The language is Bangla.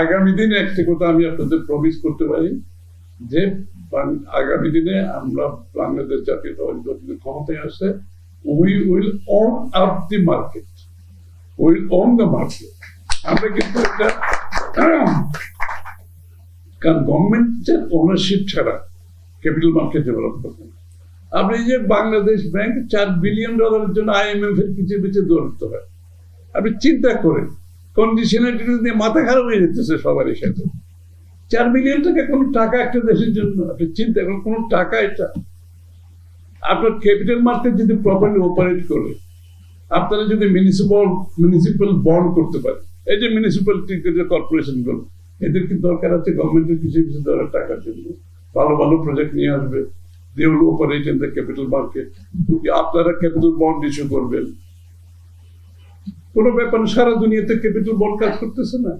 আগামী দিনে একটা কথা আমি আপনাদের প্রমিস করতে পারি যে আগামী দিনে আমরা বাংলাদেশ জাতীয়তাবাদী দল যদি ক্ষমতায় আসে, we will on up the market, will won the market. আমরা কিন্তু এটা, কারণ গভর্নমেন্টের ওনারশিপ ছাড়া ক্যাপিটাল মার্কেট ডেভেলপ করবে না। আপনি যে বাংলাদেশ ব্যাংক $4 বিলিয়ন জন্য IMF এর পিছিয়ে দৌড়তে হয়, আপনি চিন্তা করেন, কন্ডিশনালিটি নিয়ে মাথা খারাপ হয়ে যেতেছে সবারই সাথে। $4 বিলিয়ন টাকা কোনো টাকা একটা দেশের জন্য? আপনি চিন্তা করেন, কোনো টাকা এটা? আপনার ক্যাপিটাল মার্কেট যদি প্রপারলি অপারেট করে, আপনারা যদি মিউনিসিপাল বন্ড করতে পারে, এই যে মিউনিসিপ্যালিটি কর্পোরেশন গুলো, এদের কি দরকার আছে গভর্নমেন্টের কিছু দরকার টাকার জন্য? ভালো ভালো প্রজেক্ট নিয়ে আসবে, they will operate in the capital market. আপনারা ক্যাপিটাল বন্ড ইস্যু করবেন, কোনো ব্যাপার। সারা দুনিয়াতে ক্যাপিটাল বন্ড কাজ করতেছে না।